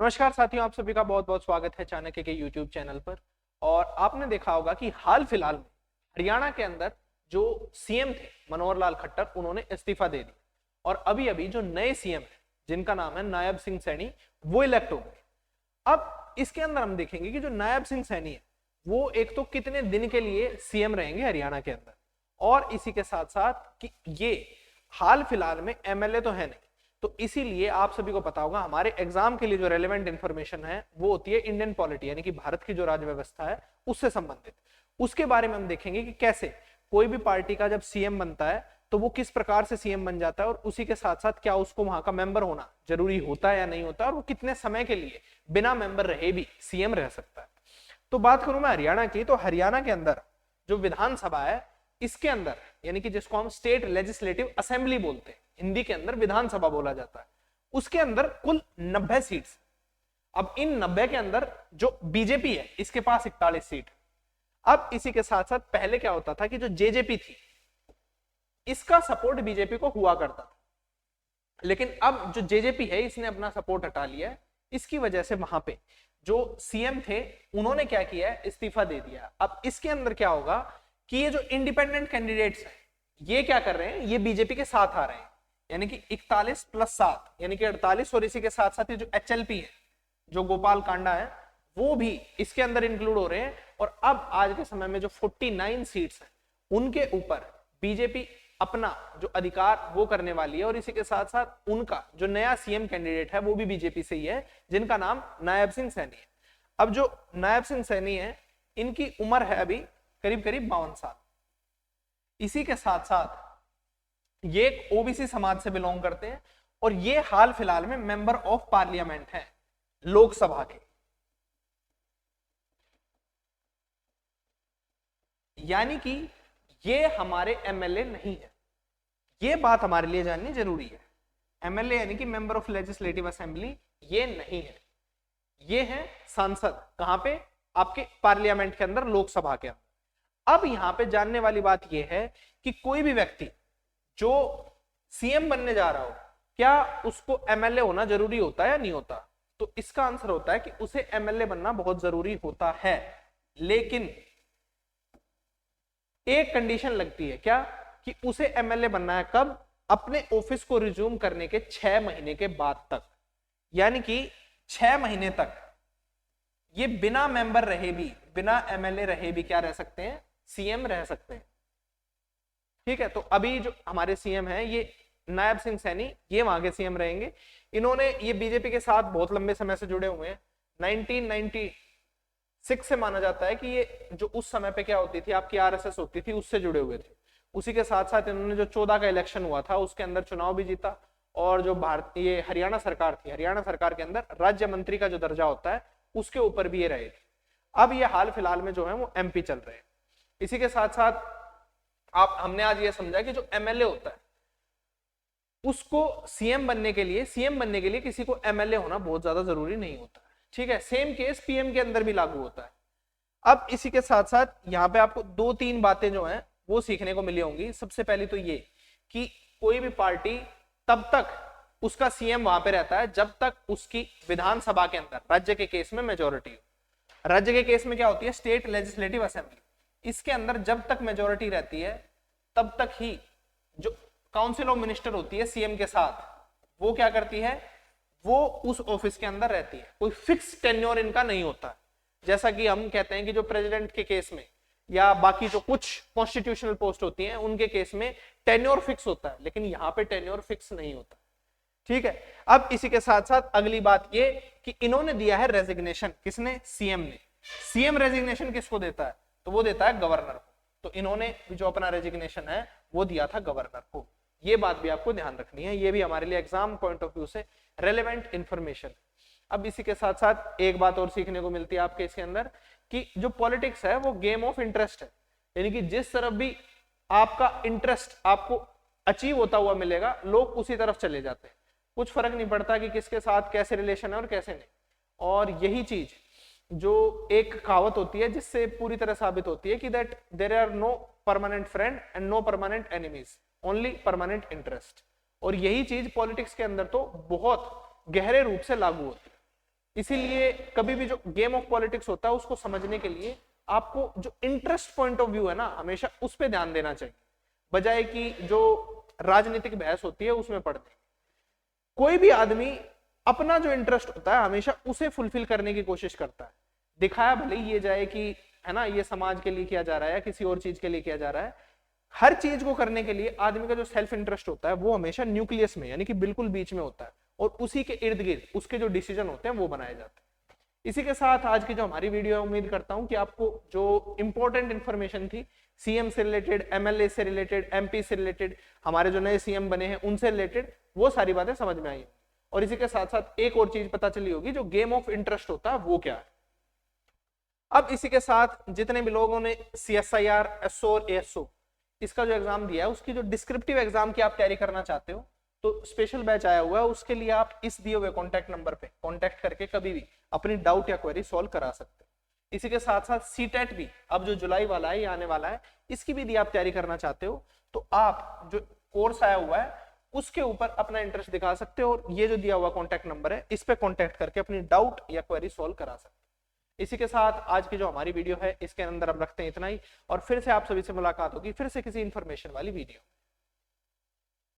नमस्कार साथियों, आप सभी का बहुत बहुत स्वागत है चाणक्य के YouTube चैनल पर। और आपने देखा होगा कि हाल फिलहाल में हरियाणा के अंदर जो सीएम थे मनोहर लाल खट्टर, उन्होंने इस्तीफा दे दिया और अभी अभी जो नए सीएम है जिनका नाम है नायब सिंह सैनी, वो इलेक्ट हो गए। अब इसके अंदर हम देखेंगे कि जो नायब सिंह सैनी है वो एक तो कितने दिन के लिए सीएम रहेंगे हरियाणा के अंदर, और इसी के साथ साथ कि ये हाल फिलहाल में एमएलए तो है नहीं, तो इसीलिए आप सभी को पता होगा हमारे एग्जाम के लिए जो रेलेवेंट इंफॉर्मेशन है वो होती है इंडियन पॉलिटी, यानी कि भारत की जो राज्य व्यवस्था है उससे संबंधित। उसके बारे में हम देखेंगे कि कैसे कोई भी पार्टी का जब सीएम बनता है तो वो किस प्रकार से सीएम बन जाता है, और उसी के साथ साथ क्या उसको वहां का मेंबर होना जरूरी होता है या नहीं होता, और वो कितने समय के लिए बिना मेंबर रहे भी सीएम रह सकता है। तो बात करूं मैं हरियाणा की, तो हरियाणा के अंदर जो विधानसभा है, इसके अंदर यानी कि जिसको हम स्टेट लेजिस्लेटिव असेंबली बोलते हैं, हिंदी के अंदर विधानसभा बोला जाता है, उसके अंदर कुल 90 सीट्स। अब इन 90 के अंदर जो बीजेपी है इसके पास 41 सीट। अब इसी के साथ साथ पहले क्या होता था कि जो जेजेपी थी इसका सपोर्ट बीजेपी को हुआ करता था, लेकिन अब जो जेजेपी है इसने अपना सपोर्ट हटा लिया है। इसकी वजह से वहां पे जो सीएम थे उन्होंने क्या किया है, इस्तीफा दे दिया। अब इसके अंदर क्या होगा कि ये जो इंडिपेंडेंट कैंडिडेट्स हैं ये क्या कर रहे हैं, ये बीजेपी के साथ आ रहे हैं, यानी कि 41 + 7 यानी कि 48, और इसी के साथ साथ ये जो एचएलपी है, जो गोपाल कांडा है, वो भी इसके अंदर इंक्लूड हो रहे हैं। और अब आज के समय में जो 49 सीट्स हैं उनके ऊपर बीजेपी अपना जो अधिकार वो करने वाली है, और इसी के साथ साथ उनका जो नया सीएम कैंडिडेट है वो भी बीजेपी से ही है, जिनका नाम नायब सिंह सैनी है। अब जो नायब सिंह सैनी है इनकी उम्र है अभी करीब करीब 52 साल। इसी के साथ साथ ये एक ओबीसी समाज से बिलोंग करते हैं, और ये हाल फिलहाल में मेंबर ऑफ पार्लियामेंट हैं लोकसभा के, यानी कि ये हमारे एमएलए नहीं है। ये बात हमारे लिए जाननी जरूरी है। एमएलए यानी कि मेंबर ऑफ लेजिस्लेटिव असेंबली ये नहीं है, ये है सांसद। कहां पे? आपके पार्लियामेंट के अंदर, लोकसभा के अंदर। अब यहां पे जानने वाली बात यह है कि कोई भी व्यक्ति जो सीएम बनने जा रहा हो, क्या उसको एमएलए होना जरूरी होता है या नहीं होता? तो इसका आंसर होता है कि उसे एमएलए बनना बहुत जरूरी होता है, लेकिन एक कंडीशन लगती है। क्या? कि उसे एमएलए बनना है कब? अपने ऑफिस को रिज्यूम करने के 6 महीने के बाद तक, यानी कि 6 महीने तक ये बिना मेंबर रहे भी, बिना एमएलए रहे भी क्या रह सकते हैं? सीएम रह सकते हैं। ठीक है, तो अभी जो हमारे सीएम हैं ये नायब सिंह सैनी, ये वहां के सीएम रहेंगे। इन्होंने ये बीजेपी के साथ बहुत लंबे समय से जुड़े हुए हैं। 1996 से माना जाता है कि ये जो उस समय पे क्या होती थी, आपकी आरएसएस होती थी, उससे जुड़े हुए थे। उसी के साथ साथ इन्होंने जो 14 का इलेक्शन हुआ था उसके अंदर चुनाव भी जीता, और जो भारतीय हरियाणा सरकार थी, हरियाणा सरकार के अंदर राज्य मंत्री का जो दर्जा होता है उसके ऊपर भी ये रहे थे। अब ये हाल फिलहाल में जो है वो एमपी चल रहे हैं। इसी के साथ साथ हमने आज ये समझा कि जो एमएलए होता है उसको सीएम बनने के लिए किसी को एमएलए होना बहुत ज्यादा जरूरी नहीं होता। ठीक है, सेम केस पीएम के अंदर भी लागू होता है। अब इसी के साथ साथ यहाँ पे आपको 2-3 बातें जो हैं वो सीखने को मिली होंगी। सबसे पहली तो ये कि कोई भी पार्टी तब तक उसका सीएम वहां पे रहता है जब तक उसकी विधानसभा के अंदर, राज्य के केस में, मेजोरिटी हो। राज्य के केस में क्या होती है? State legislative assembly. इसके अंदर जब तक मेजोरिटी रहती है तब तक ही जो काउंसिल ऑफ मिनिस्टर होती है सीएम के साथ, वो क्या करती है? वो उस ऑफिस के अंदर रहती है। कोई फिक्स टेन्योर इनका नहीं होता, जैसा कि हम कहते हैं कि जो प्रेसिडेंट के केस में या बाकी जो कुछ कॉन्स्टिट्यूशनल पोस्ट होती हैं उनके केस में टेन्योर फिक्स होता है, लेकिन यहाँ पे टेन्योर फिक्स नहीं होता। ठीक है, अब इसी के साथ साथ अगली बात ये कि इन्होंने दिया है रेजिग्नेशन। किसने? सीएम ने। सीएम रेजिग्नेशन किसको देता है? तो वो देता है गवर्नर को। तो इन्होंने जो अपना रेजिग्नेशन है वो दिया था गवर्नर को। ये बात भी आपको ध्यान रखनी है, ये भी हमारे लिए एग्जाम पॉइंट ऑफ व्यू से रेलेवेंट इंफॉर्मेशन। अब इसी के साथ साथ एक बात और सीखने को मिलती है आपके इसके अंदर कि जो पॉलिटिक्स है वो गेम ऑफ इंटरेस्ट है, यानी कि जिस तरफ भी आपका इंटरेस्ट आपको अचीव होता हुआ मिलेगा लोग उसी तरफ चले जाते हैं। कुछ फर्क नहीं पड़ता कि किसके साथ कैसे रिलेशन है और कैसे नहीं। और यही चीज जो एक कहावत होती है जिससे पूरी तरह साबित होती है कि that there are no permanent friend and no permanent enemies, only permanent interest. और यही चीज पॉलिटिक्स के अंदर तो बहुत गहरे रूप से लागू होती है। इसीलिए कभी भी जो गेम ऑफ पॉलिटिक्स होता है उसको समझने के लिए आपको जो इंटरेस्ट पॉइंट ऑफ व्यू है ना, हमेशा उस पर ध्यान देना चाहिए, बजाय कि जो राजनीतिक बहस होती है उसमें पढ़ते। कोई भी आदमी अपना जो इंटरेस्ट होता है हमेशा उसे फुलफिल करने की कोशिश करता है, दिखाया भले ये जाए कि है ना ये समाज के लिए किया जा रहा है या किसी और चीज के लिए किया जा रहा है, हर चीज को करने के लिए आदमी का जो सेल्फ इंटरेस्ट होता है वो हमेशा न्यूक्लियस में यानी कि बिल्कुल बीच में होता है, और उसी के इर्द गिर्द उसके जो डिसीजन होते हैं वो बनाए जाते हैं। इसी के साथ आज की जो हमारी वीडियो है, उम्मीद करता हूं कि आपको जो इंपॉर्टेंट इंफॉर्मेशन थी सीएम से रिलेटेड, एमएलए से रिलेटेड, एमपी से रिलेटेड, हमारे जो नए सीएम बने हैं उनसे रिलेटेड, वो सारी बातें समझ में आई। और इसी के साथ साथ एक और चीज पता चली होगी, जो गेम ऑफ इंटरेस्ट होता है वो क्या है। अब इसी के साथ जितने भी लोगों ने CSIR, SO और ASO इसका जो एग्जाम दिया है, उसकी जो डिस्क्रिप्टिव एग्जाम की आप तैयारी करना चाहते हो तो स्पेशल बैच आया हुआ है, उसके लिए आप इस दिए हुए कॉन्टैक्ट नंबर पे कॉन्टैक्ट करके कभी भी अपनी डाउट या क्वेरी सॉल्व करा सकते हो। इसी के साथ साथ CTET भी अब जो जुलाई वाला है, ये आने वाला है, इसकी भी यदि आप तैयारी करना चाहते हो तो आप जो कोर्स आया हुआ है उसके ऊपर अपना इंटरेस्ट दिखा सकते हो, और ये जो दिया हुआ कॉन्टैक्ट नंबर है इस पे कॉन्टैक्ट करके अपनी डाउट या क्वेरी सॉल्व करा सकते हो। इसी के साथ आज की जो हमारी वीडियो है इसके अंदर हम रखते हैं इतना ही, और फिर से आप सभी से मुलाकात होगी फिर से किसी इंफॉर्मेशन वाली वीडियो।